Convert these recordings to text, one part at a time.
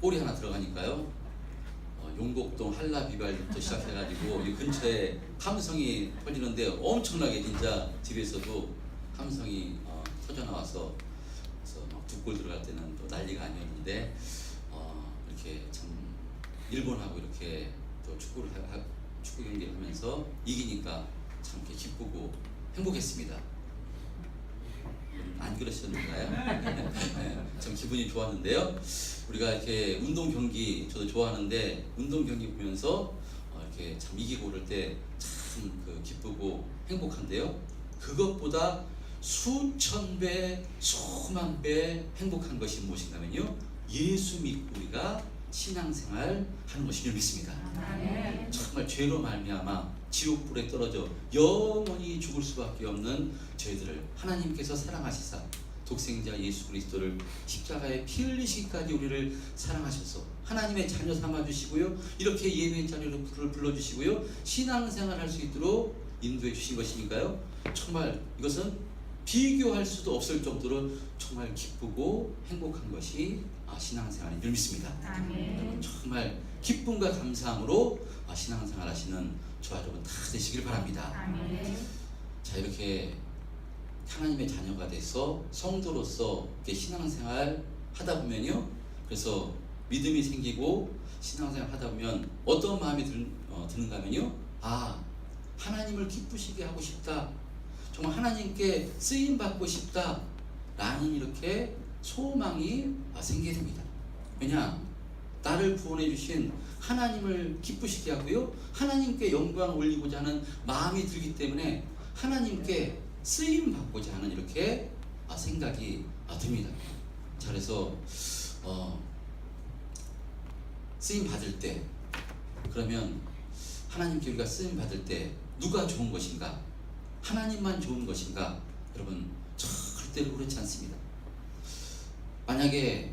홀이 하나 들어가니까요. 용곡동 한라비발부터 시작해가지고 이 근처에 함성이 터지는데 엄청나게 진짜 집에서도 함성이 터져 나와서 그래서 막 두 골 들어갈 때는 또 난리가 아니었는데 이렇게 참 일본하고 이렇게 또 축구 경기를 하면서 이기니까 참 이렇게 기쁘고 행복했습니다. 안 그러셨는가요? 네, 참 기분이 좋았는데요. 우리가 이렇게 운동 경기 저도 좋아하는데 운동 경기 보면서 이렇게 참 이기고 그럴 때 참 기쁘고 행복한데요. 그것보다 수천 배, 수만 배 행복한 것이 무엇인가면요, 예수 믿고 우리가 신앙생활 하는 것이 믿습니다. 정말 죄로 말미암아 지옥불에 떨어져 영원히 죽을 수밖에 없는 저희들을 하나님께서 사랑하시사 독생자 예수 그리스도를 십자가에 피 흘리시기까지 우리를 사랑하셔서 하나님의 자녀 삼아주시고요, 이렇게 예배의 자녀로 불러주시고요, 신앙생활 할 수 있도록 인도해 주신 것이니까요, 정말 이것은 비교할 수도 없을 정도로 정말 기쁘고 행복한 것이 신앙생활인 줄 믿습니다. 여러분 정말 기쁨과 감사함으로 신앙생활 하시는 저와 여러분 다 되시길 바랍니다. 자, 이렇게 하나님의 자녀가 돼서 성도로서 이렇게 신앙생활 하다 보면요, 그래서 믿음이 생기고 신앙생활 하다 보면 어떤 마음이 드는가 하면요, 하나님을 기쁘시게 하고 싶다, 정말 하나님께 쓰임 받고 싶다 라는 이렇게 소망이 생기게 됩니다. 왜냐? 나를 구원해 주신 하나님을 기쁘시게 하고요, 하나님께 영광을 올리고자 하는 마음이 들기 때문에 하나님께 쓰임 받고자 하는 이렇게 생각이 듭니다. 자, 그래서 쓰임 받을 때, 그러면 하나님께 우리가 쓰임 받을 때 누가 좋은 것인가? 하나님만 좋은 것인가? 여러분 절대로 그렇지 않습니다. 만약에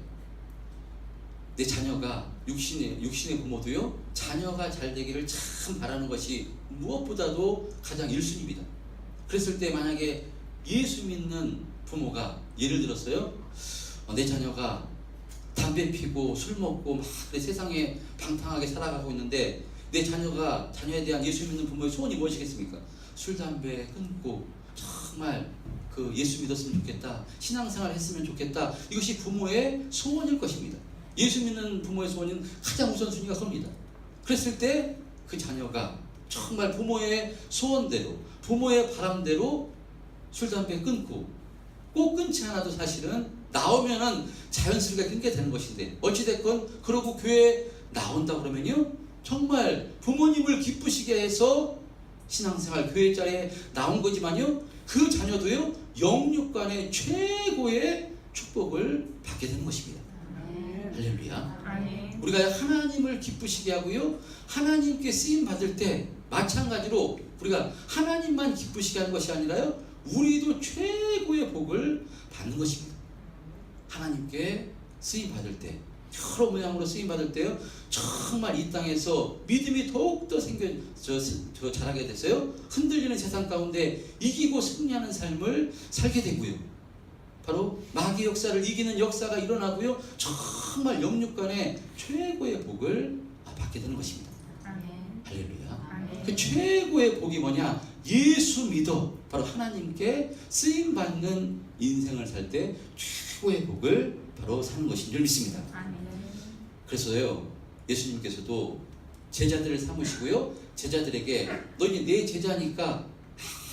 내 자녀가 육신의 부모도요, 자녀가 잘 되기를 참 바라는 것이 무엇보다도 가장 1순위입니다. 그랬을 때 만약에 예수 믿는 부모가 예를 들었어요, 내 자녀가 담배 피고 술 먹고 막 세상에 방탕하게 살아가고 있는데 내 자녀에 대한 예수 믿는 부모의 소원이 무엇이겠습니까? 술, 담배 끊고 정말 예수 믿었으면 좋겠다, 신앙생활 했으면 좋겠다, 이것이 부모의 소원일 것입니다. 예수 믿는 부모의 소원은 가장 우선순위가 그럽니다. 그랬을 때 그 자녀가 정말 부모의 소원대로, 부모의 바람대로 술, 담배 끊고, 꼭 끊지 않아도 사실은 나오면은 자연스럽게 끊게 되는 것인데, 어찌됐건 그러고 교회에 나온다 그러면요, 정말 부모님을 기쁘시게 해서 신앙생활 교회 자리에 나온 거지만요, 그 자녀도요, 영육간의 최고의 축복을 받게 되는 것입니다. 할렐루야. 우리가 하나님을 기쁘시게 하고요, 하나님께 쓰임 받을 때 마찬가지로 우리가 하나님만 기쁘시게 하는 것이 아니라요, 우리도 최고의 복을 받는 것입니다. 하나님께 쓰임 받을 때, 여러 모양으로 쓰임 받을 때요, 정말 이 땅에서 믿음이 더욱더 자라게 돼서요, 흔들리는 세상 가운데 이기고 승리하는 삶을 살게 되고요, 바로 마귀 역사를 이기는 역사가 일어나고요, 정말 영육간의 최고의 복을 받게 되는 것입니다. 할렐루야. 그 최고의 복이 뭐냐? 예수 믿어 바로 하나님께 쓰임 받는 인생을 살 때 최고의 복을 바로 사는 것인 줄 믿습니다. 그래서요, 예수님께서도 제자들을 삼으시고요, 제자들에게 너희 내 제자니까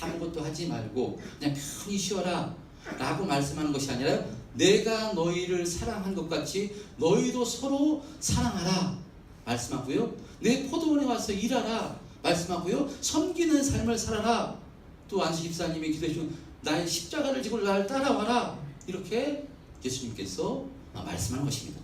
아무것도 하지 말고 그냥 편히 쉬어라 라고 말씀하는 것이 아니라, 내가 너희를 사랑한 것 같이 너희도 서로 사랑하라 말씀하고요, 내 포도원에 와서 일하라 말씀하고요, 섬기는 삶을 살아라, 또 안수 집사님이 기도해 주신 나의 십자가를 지고 나를 따라와라, 이렇게 예수님께서 말씀하는 것입니다.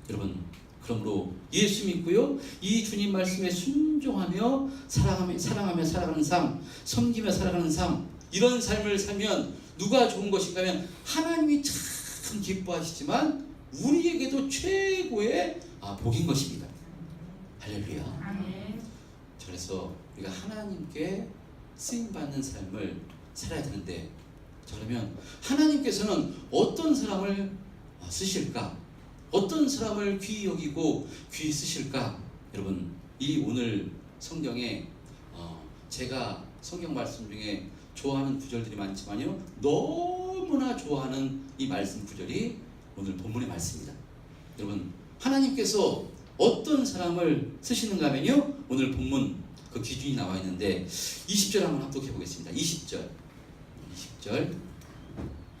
여러분, 그러므로 예수 믿고요, 이 주님 말씀에 순종하며 사랑하며 살아가는 삶, 섬기며 살아가는 삶, 이런 삶을 살면 누가 좋은 것인가 하면 하나님이 참 기뻐하시지만 우리에게도 최고의 복인 것입니다. 할렐루야. 그래서 우리가 하나님께 쓰임받는 삶을 살아야 되는데, 자, 그러면 하나님께서는 어떤 사람을 쓰실까? 어떤 사람을 귀히 여기고 귀히 쓰실까? 여러분, 이 오늘 성경에 제가 성경 말씀 중에 좋아하는 구절들이 많지만요, 너무나 좋아하는 이 말씀 구절이 오늘 본문의 말씀입니다. 여러분, 하나님께서 어떤 사람을 쓰시는가 하면요, 오늘 본문 그 기준이 나와 있는데 20절 한번 합독해 보겠습니다. 20절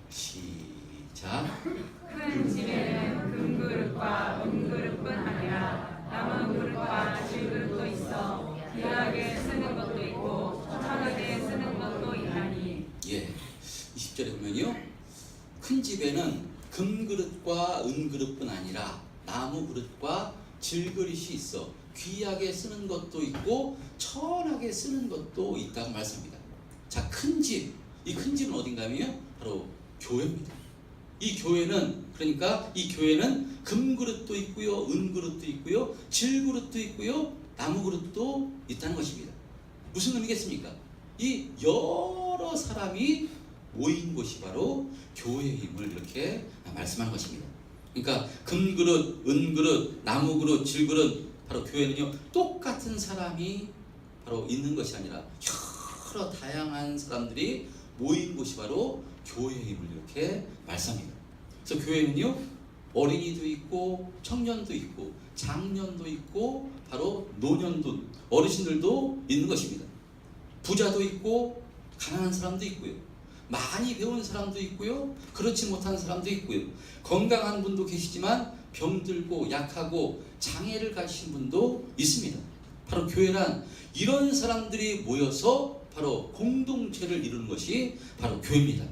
시작. 큰 집에는 금그릇과 은그릇뿐 아니라 남은 그릇과 질그릇도 있어 귀하게 쓰는 것도 있고 천하게 쓰는 것도 있나니. 예, 20절에 보면요, 큰 집에는 금그릇과 은그릇뿐 아니라 나무 그릇과 질그릇이 있어 귀하게 쓰는 것도 있고 천하게 쓰는 것도 있다고 말씀합니다. 자, 큰 집, 이 큰 집은 어딘가 하면요, 바로 교회입니다. 이 교회는, 그러니까 이 교회는 금그릇도 있고요, 은그릇도 있고요, 질그릇도 있고요, 나무그릇도 있다는 것입니다. 무슨 의미겠습니까? 이 여러 사람이 모인 곳이 바로 교회의 힘을 이렇게 말씀하는 것입니다. 그러니까 금그릇, 은그릇, 나무그릇, 질그릇, 바로 교회는요, 똑같은 사람이 바로 있는 것이 아니라 여러 다양한 사람들이 모인 곳이 바로 교회의 힘을 이렇게 말씀합니다. 그래서 교회는요, 어린이도 있고 청년도 있고 장년도 있고 바로 노년도, 어르신들도 있는 것입니다. 부자도 있고 가난한 사람도 있고요, 많이 배운 사람도 있고요, 그렇지 못한 사람도 있고요, 건강한 분도 계시지만 병들고 약하고 장애를 가지신 분도 있습니다. 바로 교회란 이런 사람들이 모여서 바로 공동체를 이루는 것이 바로 교회입니다.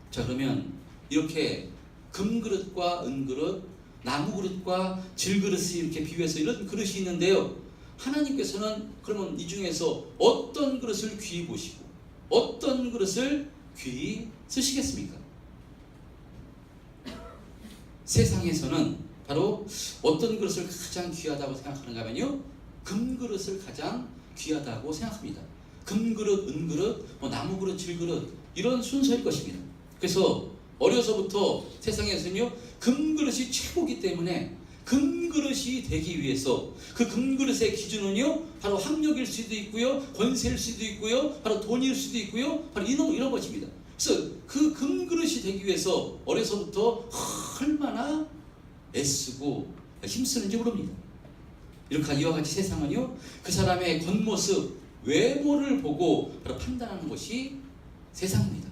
자, 그러면 이렇게 금그릇과 은그릇, 나무그릇과 질그릇이 이렇게 비유해서 이런 그릇이 있는데요, 하나님께서는 그러면 이 중에서 어떤 그릇을 귀히 보시고 어떤 그릇을 귀히 쓰시겠습니까? 세상에서는 바로 어떤 그릇을 가장 귀하다고 생각하는가 하면요, 금그릇을 가장 귀하다고 생각합니다. 금그릇, 은그릇, 나무그릇, 질그릇, 이런 순서일 것입니다. 그래서 어려서부터 세상에서는요, 금그릇이 최고이기 때문에 금그릇이 되기 위해서 그 금그릇의 기준은요, 바로 학력일 수도 있고요, 권세일 수도 있고요, 바로 돈일 수도 있고요, 바로 이런 것입니다. 그래서 그 금그릇이 되기 위해서 어려서부터 얼마나 애쓰고 힘쓰는지 모릅니다. 이렇게 이와 같이 세상은요, 그 사람의 겉모습, 외모를 보고 바로 판단하는 것이 세상입니다.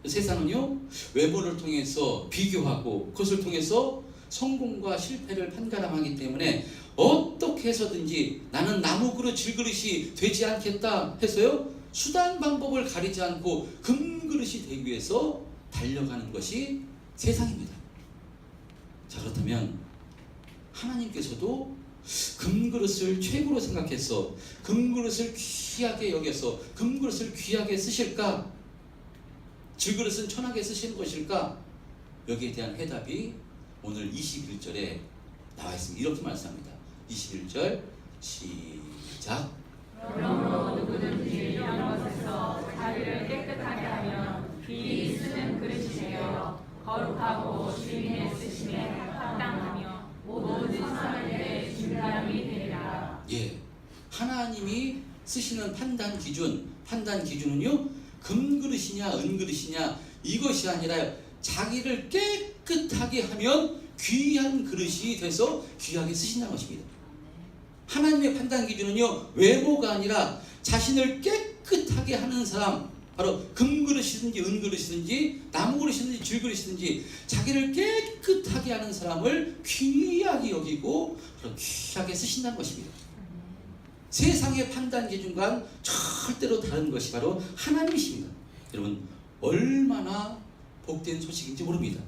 세상은요, 외모를 통해서 비교하고 그것을 통해서 성공과 실패를 판가름하기 때문에 어떻게 해서든지 나는 나무그릇, 질그릇이 되지 않겠다 해서요, 수단 방법을 가리지 않고 금그릇이 되기 위해서 달려가는 것이 세상입니다. 자, 그렇다면 하나님께서도 금그릇을 최고로 생각해서 금그릇을 귀하게 여겨서 금그릇을 귀하게 쓰실까? 질그릇은 천하게 쓰시는 것일까? 여기에 대한 해답이 오늘 21절에 나와 있습니다. 이렇게 말씀합니다. 21절 시작. 그러므로 누구든지 이런 것에서 자기를 깨끗하게 하면 귀히 쓰는 그릇이 되어 거룩하고 주인의 쓰심에 합당하며 모든 사람에게 중감이 되리라. 예, 하나님이 쓰시는 판단 기준은요, 금그릇이냐 은그릇이냐 이것이 아니라 자기를 깨끗하게 하면 귀한 그릇이 돼서 귀하게 쓰신다는 것입니다. 하나님의 판단 기준은요, 외모가 아니라 자신을 깨끗하게 하는 사람, 바로 금그릇이든지 은그릇이든지 나무그릇이든지 질그릇이든지 자기를 깨끗하게 하는 사람을 귀하게 여기고 귀하게 쓰신다는 것입니다. 세상의 판단 기준과는 절대로 다른 것이 바로 하나님이십니다. 여러분, 얼마나 복된 소식인지 모릅니다.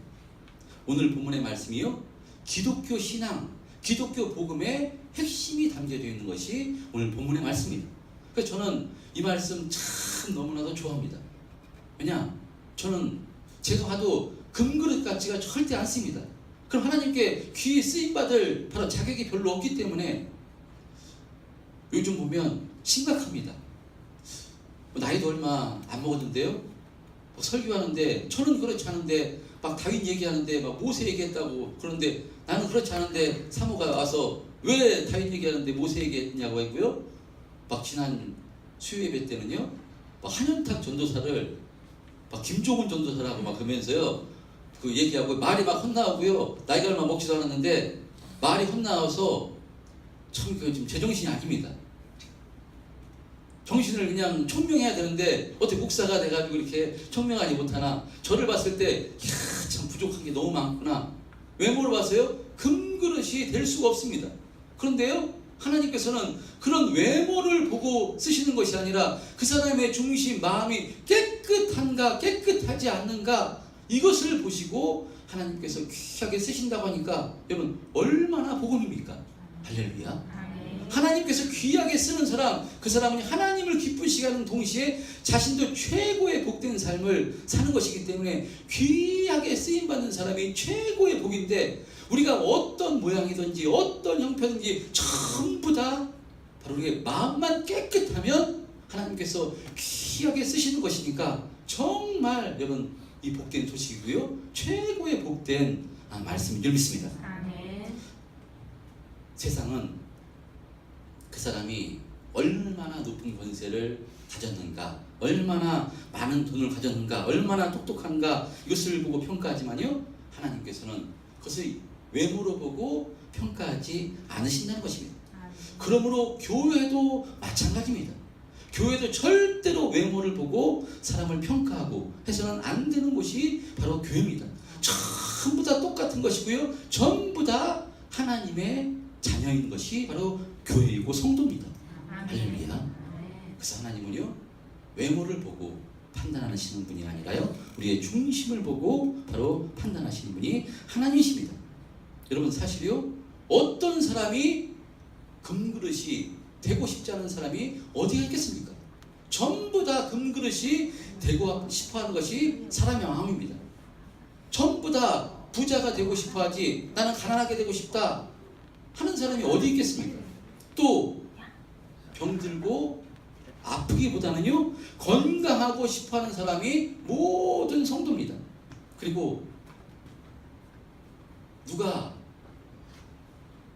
오늘 본문의 말씀이요, 기독교 신앙, 기독교 복음의 핵심이 담겨져 있는 것이 오늘 본문의 말씀입니다. 그래서 저는 이 말씀 참 너무나도 좋아합니다. 왜냐? 저는 제가 봐도 금그릇 같지가 절대 않습니다. 그럼 하나님께 귀히 쓰임받을 바로 자격이 별로 없기 때문에 요즘 보면 심각합니다. 나이도 얼마 안 먹었는데요, 설교하는데 저는 그렇지 않은데 막 다윗 얘기하는데 막 모세 얘기했다고 그러는데 나는 그렇지 않은데 사모가 와서 왜 다윗 얘기하는데 모세 얘기했냐고 했고요. 막 지난 수요 예배 때는요, 막 한현탁 전도사를 막 김종훈 전도사라고 막 그러면서요, 그 얘기하고 말이 막 헛나오고요. 나이가 얼마 먹지도 않았는데 말이 헛나와서 참 그 지금 제정신이 아닙니다. 정신을 그냥 총명해야 되는데 어떻게 목사가 돼가지고 이렇게 총명하지 못하나. 저를 봤을 때 참 부족한 게 너무 많구나. 외모를 봐서요 금그릇이 될 수가 없습니다. 그런데요 하나님께서는 그런 외모를 보고 쓰시는 것이 아니라 그 사람의 중심 마음이 깨끗한가 깨끗하지 않는가 이것을 보시고 하나님께서 귀하게 쓰신다고 하니까 여러분 얼마나 복음입니까? 할렐루야. 하나님께서 귀하게 쓰는 사람, 그 사람은 하나님을 기쁘시게 하는 동시에 자신도 최고의 복된 삶을 사는 것이기 때문에 귀하게 쓰임받는 사람이 최고의 복인데, 우리가 어떤 모양이든지 어떤 형편이든지 전부 다 바로 우리의 마음만 깨끗하면 하나님께서 귀하게 쓰시는 것이니까 정말 여러분 이 복된 소식이고요, 최고의 복된 말씀인 줄 믿습니다. 세상은 그 사람이 얼마나 높은 권세를 가졌는가, 얼마나 많은 돈을 가졌는가, 얼마나 똑똑한가 이것을 보고 평가하지만요, 하나님께서는 그것을 외모로 보고 평가하지 않으신다는 것입니다. 그러므로 교회도 마찬가지입니다. 교회도 절대로 외모를 보고 사람을 평가하고 해서는 안 되는 곳이 바로 교회입니다. 전부 다 똑같은 것이고요, 전부 다 하나님의 자녀인 것이 바로 교회이고 성도입니다. 할렐루야. 그래서 하나님은요 외모를 보고 판단하시는 분이 아니라요 우리의 중심을 보고 바로 판단하시는 분이 하나님이십니다. 여러분 사실요 어떤 사람이 금그릇이 되고 싶지 않은 사람이 어디가 있겠습니까? 전부 다 금그릇이 되고 싶어하는 것이 사람의 마음입니다. 전부 다 부자가 되고 싶어하지 나는 가난하게 되고 싶다 하는 사람이 어디 있겠습니까? 또 병들고 아프기보다는요 건강하고 싶어하는 사람이 모든 성도입니다. 그리고 누가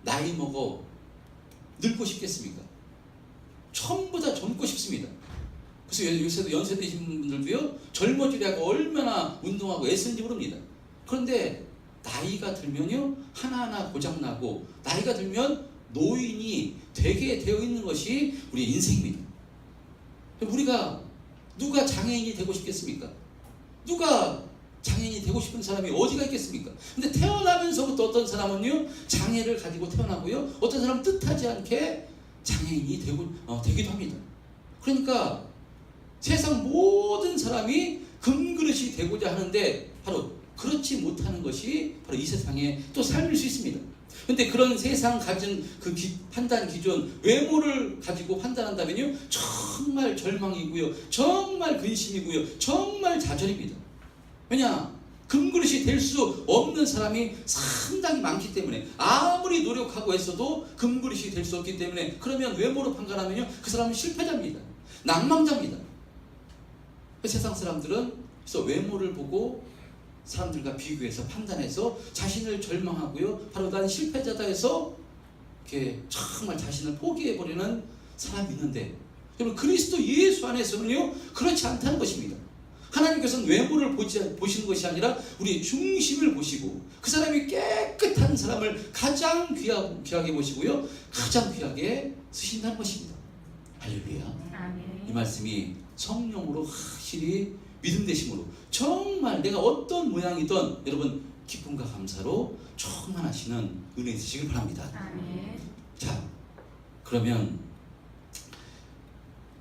나이 먹어 늙고 싶겠습니까? 전부 다 젊고 싶습니다. 그래서 요새도 연세 드신 분들도요 젊어지려고 얼마나 운동하고 애쓰는지 모릅니다. 그런데 나이가 들면요 하나하나 고장나고, 나이가 들면 노인이 되게 되어 있는 것이 우리의 인생입니다. 우리가 누가 장애인이 되고 싶겠습니까? 누가 장애인이 되고 싶은 사람이 어디가 있겠습니까? 근데 태어나면서부터 어떤 사람은요 장애를 가지고 태어나고요, 어떤 사람은 뜻하지 않게 장애인이 되기도 합니다. 그러니까 세상 모든 사람이 금그릇이 되고자 하는데 바로 그렇지 못하는 것이 바로 이 세상의 또 삶일 수 있습니다. 그런데 그런 세상 가진 그 판단 기준, 외모를 가지고 판단한다면요 정말 절망이고요, 정말 근심이고요, 정말 좌절입니다. 왜냐? 금그릇이 될 수 없는 사람이 상당히 많기 때문에, 아무리 노력하고 했어도 금그릇이 될 수 없기 때문에, 그러면 외모로 판단하면요 그 사람은 실패자입니다. 낭망자입니다. 세상 사람들은 그래서 외모를 보고 사람들과 비교해서 판단해서 자신을 절망하고요, 바로 난 실패자다 해서 이렇게 정말 자신을 포기해버리는 사람이 있는데, 여러분 그리스도 예수 안에서는요 그렇지 않다는 것입니다. 하나님께서는 외모를 보시는 것이 아니라 우리의 중심을 보시고, 그 사람이 깨끗한 사람을 가장 귀하게 보시고요 가장 귀하게 쓰신다는 것입니다. 할렐루야. 이 말씀이 성령으로 확실히 믿음 되심으로 정말 내가 어떤 모양이든 여러분 기쁨과 감사로 충만하시는 은혜 되시길 바랍니다. 자, 그러면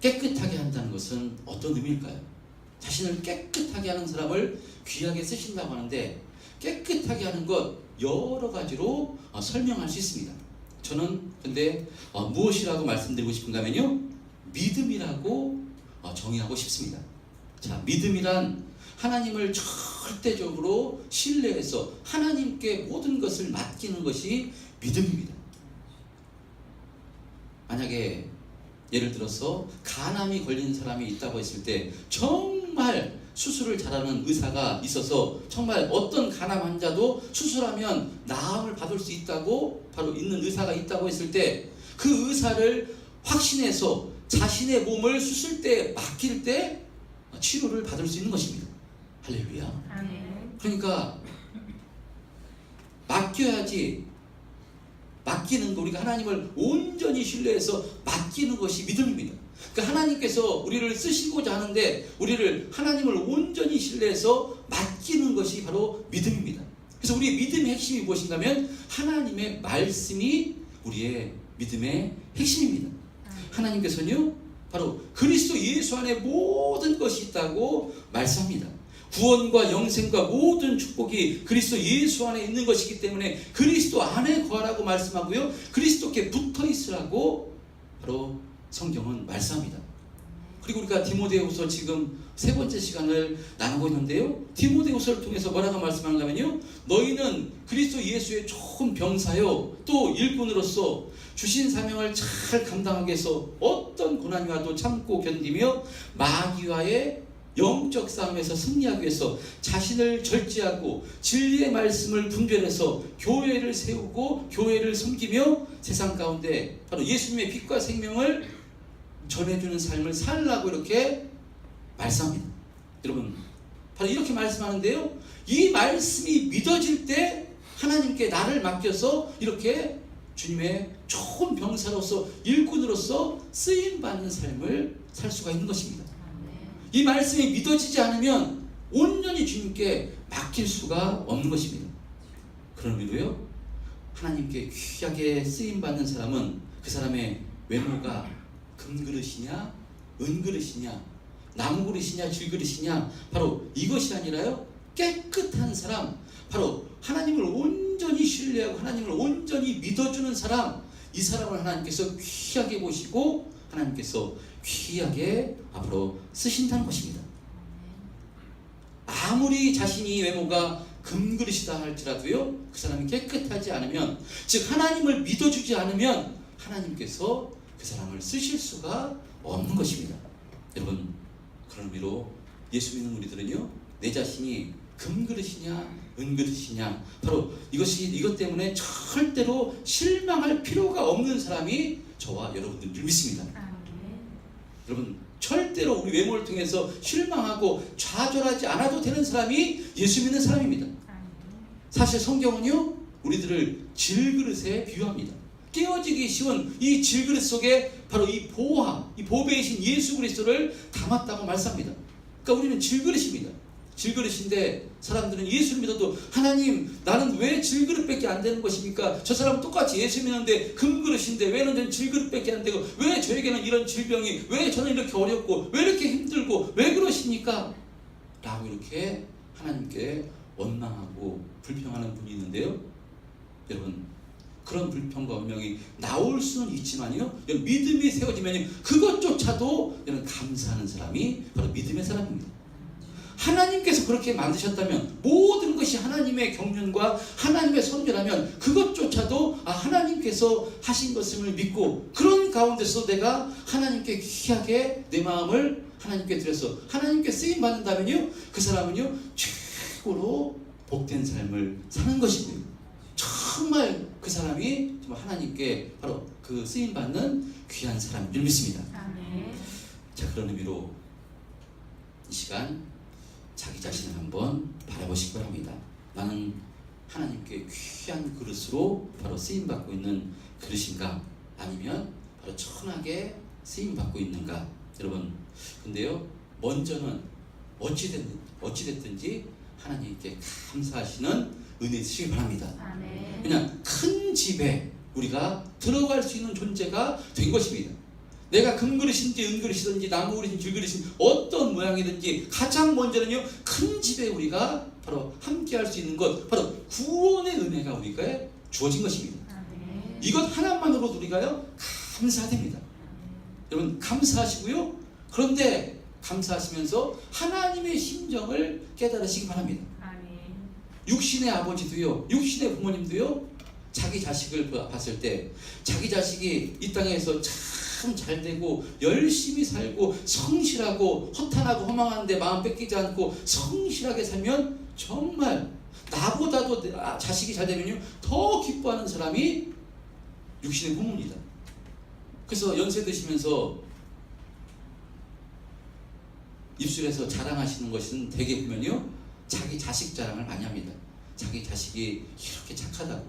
깨끗하게 한다는 것은 어떤 의미일까요? 자신을 깨끗하게 하는 사람을 귀하게 쓰신다고 하는데, 깨끗하게 하는 것 여러 가지로 설명할 수 있습니다. 저는 근데 무엇이라고 말씀드리고 싶은가 하면요 믿음이라고 정의하고 싶습니다. 자, 믿음이란 하나님을 절대적으로 신뢰해서 하나님께 모든 것을 맡기는 것이 믿음입니다. 만약에 예를 들어서 간암이 걸린 사람이 있다고 했을 때 정말 수술을 잘하는 의사가 있어서 정말 어떤 간암 환자도 수술하면 나음을 받을 수 있다고 바로 있는 의사가 있다고 했을 때 그 의사를 확신해서 자신의 몸을 수술대에 맡길 때 치료를 받을 수 있는 것입니다. 할렐루야. 아멘. 그러니까 맡겨야지. 맡기는 거, 우리가 하나님을 온전히 신뢰해서 맡기는 것이 믿음입니다. 그러니까 하나님께서 우리를 쓰시고자 하는데 우리를 하나님을 온전히 신뢰해서 맡기는 것이 바로 믿음입니다. 그래서 우리의 믿음의 핵심이 무엇인가 하면 하나님의 말씀이 우리의 믿음의 핵심입니다. 하나님께서는요 바로 그리스도 예수 안에 모든 것이 있다고 말씀합니다. 구원과 영생과 모든 축복이 그리스도 예수 안에 있는 것이기 때문에 그리스도 안에 거하라고 말씀하고요, 그리스도께 붙어 있으라고 바로 성경은 말씀합니다. 그리고 우리가 디모데후서 지금 세 번째 시간을 나누고 있는데요, 디모데후서를 통해서 뭐라고 말씀하냐면요, 너희는 그리스도 예수의 좋은 병사요 또 일꾼으로서 주신 사명을 잘 감당하기 위해서 어떤 고난이 와도 참고 견디며 마귀와의 영적 싸움에서 승리하기 위해서 자신을 절제하고 진리의 말씀을 분별해서 교회를 세우고 교회를 섬기며 세상 가운데 바로 예수님의 빛과 생명을 전해주는 삶을 살라고 이렇게 말씀합니다. 여러분 바로 이렇게 말씀하는데요, 이 말씀이 믿어질 때 하나님께 나를 맡겨서 이렇게 주님의 좋은 병사로서 일꾼으로서 쓰임받는 삶을 살 수가 있는 것입니다. 이 말씀이 믿어지지 않으면 온전히 주님께 맡길 수가 없는 것입니다. 그런 의미로요, 하나님께 귀하게 쓰임받는 사람은 그 사람의 외모가 금그릇이냐 은그릇이냐 나무그릇이냐 질그릇이냐 바로 이것이 아니라요, 깨끗한 사람, 바로 하나님을 온전히 신뢰하고 하나님을 온전히 믿어주는 사람, 이 사람을 하나님께서 귀하게 보시고 하나님께서 귀하게 앞으로 쓰신다는 것입니다. 아무리 자신이 외모가 금그릇이다 할지라도요, 그 사람이 깨끗하지 않으면, 즉 하나님을 믿어주지 않으면 하나님께서 그 사람을 쓰실 수가 없는 것입니다. 여러분 그런 의미로 예수 믿는 우리들은요, 내 자신이 금그릇이냐 은그릇이냐 바로 이것 때문에 절대로 실망할 필요가 없는 사람이 저와 여러분들을 믿습니다. 여러분 절대로 우리 외모를 통해서 실망하고 좌절하지 않아도 되는 사람이 예수 믿는 사람입니다. 사실 성경은요 우리들을 질그릇에 비유합니다. 깨어지기 쉬운 이 질그릇 속에 바로 이 보화, 이 보배이신 예수 그리스도를 담았다고 말씀합니다. 그러니까 우리는 질그릇입니다. 질그릇인데 사람들은 예수를 믿어도 하나님 나는 왜 질그릇밖에 안 되는 것입니까? 저 사람은 똑같이 예수 믿는데 금그릇인데 왜 저는 질그릇밖에 안 되고 왜 저에게는 이런 질병이, 왜 저는 이렇게 어렵고 왜 이렇게 힘들고 왜 그러십니까? 라고 이렇게 하나님께 원망하고 불평하는 분이 있는데요, 여러분 그런 불평과 원망이 나올 수는 있지만요, 믿음이 세워지면 그것조차도 감사하는 사람이 바로 믿음의 사람입니다. 하나님께서 그렇게 만드셨다면, 모든 것이 하나님의 경륜과 하나님의 선교라면 그것조차도 하나님께서 하신 것임을 믿고 그런 가운데서 내가 하나님께 귀하게 내 마음을 하나님께 드려서 하나님께 쓰임 받는다면요, 그 사람은요 최고로 복된 삶을 사는 것이고요, 정말 그 사람이 정말 하나님께 바로 그 쓰임 받는 귀한 사람인 줄 믿습니다. 아멘. 자, 그런 의미로 이 시간 자기 자신을 한번 바라보시기 바랍니다. 나는 하나님께 귀한 그릇으로 바로 쓰임받고 있는 그릇인가, 아니면 바로 천하게 쓰임받고 있는가. 여러분 근데요, 먼저는 어찌됐든지 하나님께 감사하시는 은혜 있으시기 바랍니다. 아멘. 그냥 큰 집에 우리가 들어갈 수 있는 존재가 된 것입니다. 내가 금그릇인지 은그릇이든지 나무그릇인지 질그릇인지 어떤 모양이든지 가장 먼저는요, 큰 집에 우리가 바로 함께 할 수 있는 것, 바로 구원의 은혜가 우리가 주어진 것입니다. 아멘. 이것 하나만으로도 우리가요 감사됩니다. 여러분 감사하시고요, 그런데 감사하시면서 하나님의 심정을 깨달으시기 바랍니다. 아멘. 육신의 아버지도요, 육신의 부모님도요, 자기 자식을 봤을 때 자기 자식이 이 땅에서 잘 참 잘되고 열심히 살고 성실하고 허탄하고 허망한데 마음 뺏기지 않고 성실하게 살면 정말 나보다도 자식이 잘 되면요 더 기뻐하는 사람이 육신의 부모입니다. 그래서 연세 드시면서 입술에서 자랑하시는 것은 대개 보면요 자기 자식 자랑을 많이 합니다. 자기 자식이 이렇게 착하다고,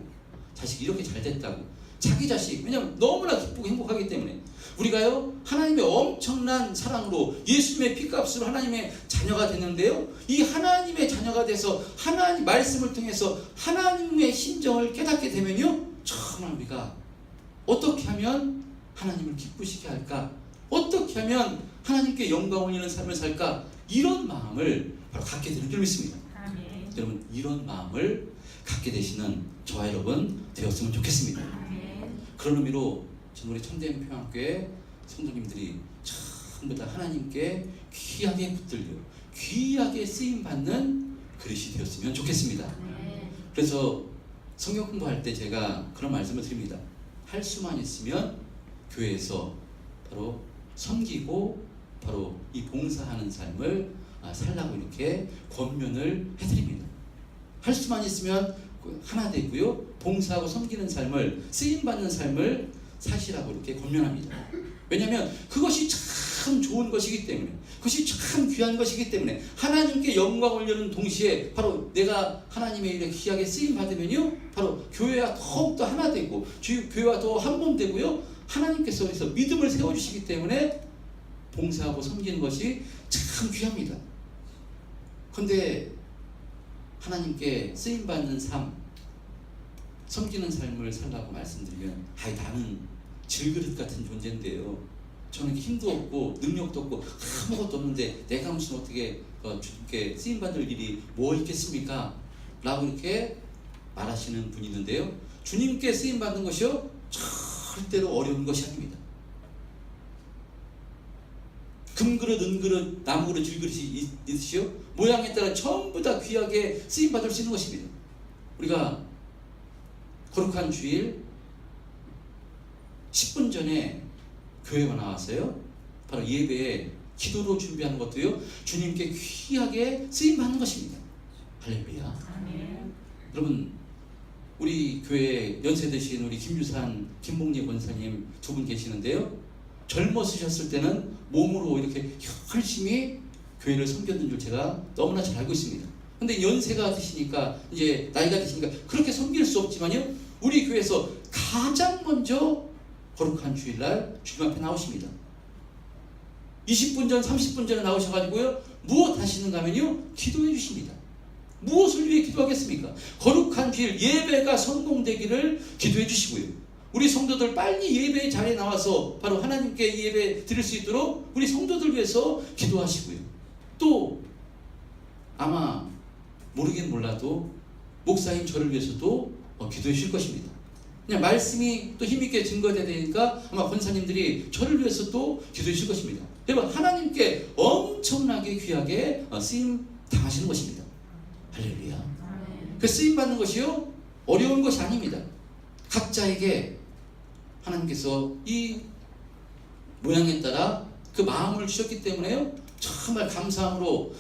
자식이 이렇게 잘 됐다고, 자기 자식, 왜냐하면 너무나 기쁘고 행복하기 때문에. 우리가요 하나님의 엄청난 사랑으로 예수님의 피값으로 하나님의 자녀가 됐는데요, 이 하나님의 자녀가 돼서 하나님 말씀을 통해서 하나님의 심정을 깨닫게 되면요 정말 우리가 어떻게 하면 하나님을 기쁘시게 할까, 어떻게 하면 하나님께 영광 올리는 삶을 살까, 이런 마음을 바로 갖게 되는 줄 믿습니다. 아멘. 여러분 이런 마음을 갖게 되시는 저와 여러분 되었으면 좋겠습니다. 아멘. 그런 의미로 저는 우리 천대인 평화교회 성도님들이 전부 다 하나님께 귀하게 붙들려 귀하게 쓰임받는 그릇이 되었으면 좋겠습니다. 아멘. 그래서 성경 공부할 때 제가 그런 말씀을 드립니다. 할 수만 있으면 교회에서 바로 섬기고 바로 이 봉사하는 삶을 살라고 이렇게 권면을 해드립니다. 할 수만 있으면 하나 되고요, 봉사하고 섬기는 삶을, 쓰임받는 삶을 사시라고 이렇게 권면합니다. 왜냐하면 그것이 참 좋은 것이기 때문에, 그것이 참 귀한 것이기 때문에 하나님께 영광 올리는 동시에 바로 내가 하나님의 일에 귀하게 쓰임받으면요 바로 교회와 더욱더 하나 되고 교회와 더 한 몸 되고요, 하나님께서 그래서 믿음을 세워주시기 때문에 봉사하고 섬기는 것이 참 귀합니다. 그런데 하나님께 쓰임받는 삶, 섬기는 삶을 살라고 말씀드리면 나는 질그릇 같은 존재인데요, 저는 힘도 없고 능력도 없고 아무것도 없는데 내가 무슨 어떻게 주님께 쓰임받을 일이 뭐 있겠습니까? 라고 이렇게 말하시는 분이 있는데요, 주님께 쓰임받는 것이요 절대로 어려운 것이 아닙니다. 금그릇, 은그릇, 나무그릇, 질그릇이 있으시오? 모양에 따라 전부 다 귀하게 쓰임받을 수 있는 것입니다. 우리가 거룩한 주일 10분 전에 교회가 나왔어요. 바로 예배에 기도로 준비하는 것도요 주님께 귀하게 쓰임받는 것입니다. 할렐루야. 아멘. 여러분 우리 교회 연세 드신 우리 김유산, 김봉리 권사님 두 분 계시는데요, 젊었으셨을 때는 몸으로 이렇게 열심히 교회를 섬겼는 줄 제가 너무나 잘 알고 있습니다. 근데 연세가 드시니까, 이제 나이가 드시니까 그렇게 섬길 수 없지만요, 우리 교회에서 가장 먼저 거룩한 주일날 주님 앞에 나오십니다. 20분 전, 30분 전에 나오셔가지고요 무엇 하시는가 하면요 기도해 주십니다. 무엇을 위해 기도하겠습니까? 거룩한 주일 예배가 성공되기를 기도해 주시고요, 우리 성도들 빨리 예배의 자리에 나와서 바로 하나님께 예배 드릴 수 있도록 우리 성도들 위해서 기도하시고요, 또 아마 모르긴 몰라도 목사님 저를 위해서도 기도해 주실 것입니다. 그냥 말씀이 또 힘있게 증거되야 되니까 아마 권사님들이 저를 위해서 또 기도해 주실 것입니다. 여러분 하나님께 엄청나게 귀하게 쓰임 당하시는 것입니다. 할렐루야. 그 쓰임 받는 것이요 어려운 것이 아닙니다. 각자에게 하나님께서 이 모양에 따라 그 마음을 주셨기 때문에요 정말 감사함으로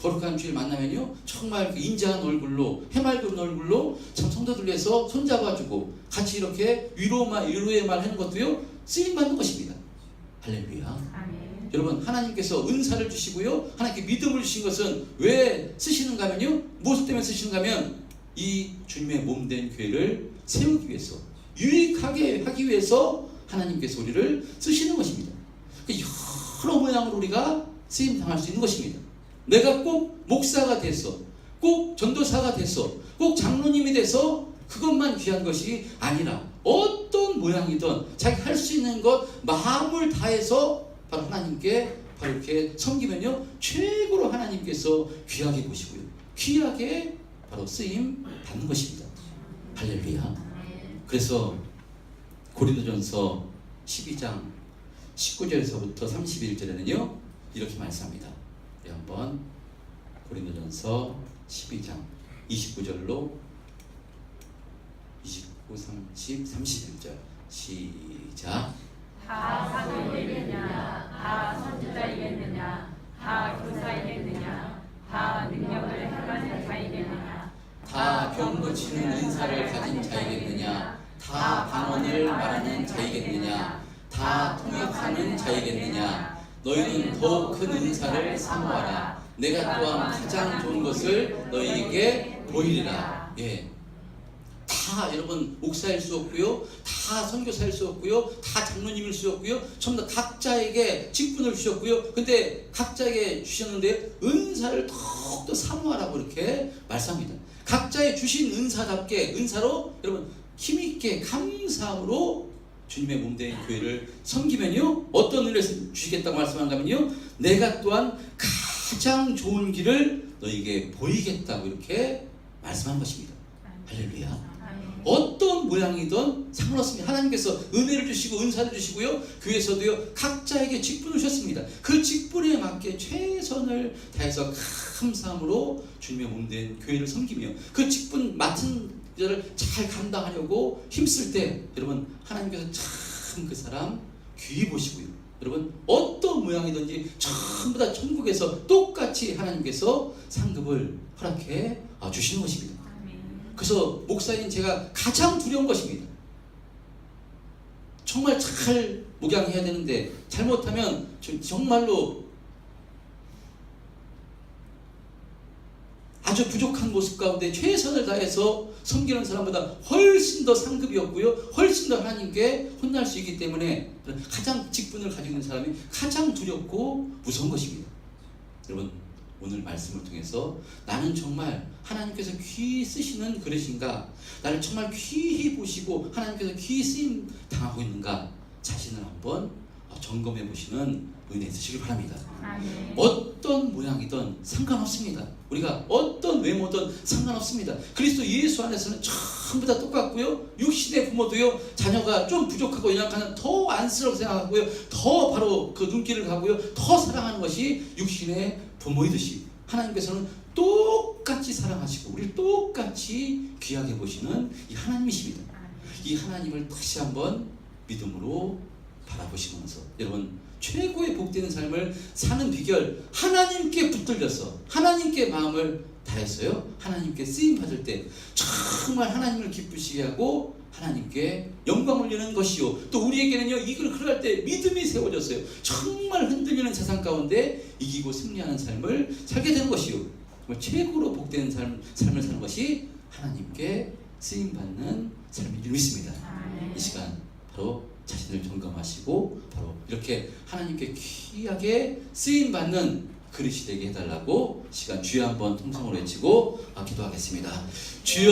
거룩한 주일 만나면요 정말 그 인자한 얼굴로, 해맑은 얼굴로 참 성도들 위해서 손잡아주고 같이 이렇게 위로의 말 하는 것도요 쓰임 받는 것입니다. 할렐루야. 아멘. 여러분 하나님께서 은사를 주시고요 하나님께 믿음을 주신 것은 왜 쓰시는가 하면요, 무엇 때문에 쓰시는가 하면 이 주님의 몸된 교회를 세우기 위해서, 유익하게 하기 위해서 하나님께서 우리를 쓰시는 것입니다. 여러 모양으로 우리가 쓰임 당할 수 있는 것입니다. 내가 꼭 목사가 돼서, 꼭 전도사가 돼서, 꼭 장로님이 돼서 그것만 귀한 것이 아니라 어떤 모양이든 자기 할 수 있는 것 마음을 다해서 바로 하나님께 바로 이렇게 섬기면요 최고로 하나님께서 귀하게 보시고요 귀하게 바로 쓰임 받는 것입니다. 할렐루야. 그래서 고린도전서 12장 19절에서부터 31절에는요 이렇게 말씀합니다. 우리 한번 고린도전서 12장 29절로 29, 30, 31절 시작. 다 사도이겠느냐? 다 선지자이겠느냐? 다 교사이겠느냐? 다 능력을 행하는 자이겠느냐? 다 병 고치는 은사를 가진 자이겠느냐? 다 방언을 말하는 자이겠느냐? 다 통역하는 자이겠느냐? 너희는 더욱 큰 은사를 사모하라. 내가 또한 가장 좋은 것을 너희에게 보이리라. 예. 다 여러분 목사일 수 없고요, 다 선교사일 수 없고요, 다 장로님일 수 없고요, 전부 다 각자에게 직분을 주셨고요. 근데 각자에게 주셨는데 은사를 더욱더 사모하라고 이렇게 말씀합니다. 각자의 주신 은사답게 은사로 여러분 힘있게 감사함으로 주님의 몸된 교회를 섬기면요 어떤 은혜를 주시겠다고 말씀한다면요, 내가 또한 가장 좋은 길을 너에게 보이겠다고 이렇게 말씀한 것입니다. 할렐루야. 어떤 모양이든 상관없습니다. 하나님께서 은혜를 주시고 은사를 주시고요, 교회에서도요 각자에게 직분을 주셨습니다. 그 직분에 맞게 최선을 다해서 감사함으로 주님의 몸된 교회를 섬기며 그 직분 맡은 일을 잘 감당하려고 힘쓸 때 여러분 하나님께서 참 그 사람 귀히 보시고요, 여러분 어떤 모양이든지 전부 다 천국에서 똑같이 하나님께서 상급을 허락해 주시는 것입니다. 그래서 목사인 제가 가장 두려운 것입니다. 정말 잘 목양해야 되는데 잘못하면 정말로 아주 부족한 모습 가운데 최선을 다해서 섬기는 사람보다 훨씬 더 상급이 없고요, 훨씬 더 하나님께 혼날 수 있기 때문에 가장 직분을 가지고 있는 사람이 가장 두렵고 무서운 것입니다. 여러분 오늘 말씀을 통해서 나는 정말 하나님께서 귀히 쓰시는 그릇인가, 나를 정말 귀히 보시고 하나님께서 귀히 쓰임 당하고 있는가 자신을 한번 점검해 보시는 은혜 있으시길 바랍니다. 어떤 모양이든 상관없습니다. 우리가 어떤 외모든 상관없습니다. 그리스도 예수 안에서는 전부 다 똑같고요, 육신의 부모도요 자녀가 좀 부족하고 연약하면 더 안쓰럽게 생각하고요, 더 바로 그 눈길을 가고요, 더 사랑하는 것이 육신의 부모이듯이 하나님께서는 똑같이 사랑하시고 우리를 똑같이 귀하게 보시는 이 하나님이십니다. 이 하나님을 다시 한번 믿음으로 바라보시면서 여러분 최고의 복되는 삶을 사는 비결, 하나님께 붙들려서 하나님께 마음을 다했어요. 하나님께 쓰임 받을 때 정말 하나님을 기쁘시게 하고 하나님께 영광 올리는 것이요, 또 우리에게는요 이걸 그럴 때 믿음이 세워졌어요. 정말 흔들리는 세상 가운데 이기고 승리하는 삶을 살게 되는 것이요, 정말 최고로 복되는 삶을 사는 것이 하나님께 쓰임 받는 삶인 줄 믿습니다. 이 시간 바로 자신을 점검하시고 바로 이렇게 하나님께 귀하게 쓰임 받는 그릇이 되게 해달라고 시간 주여 한번 통성으로 외치고 기도하겠습니다. 주여.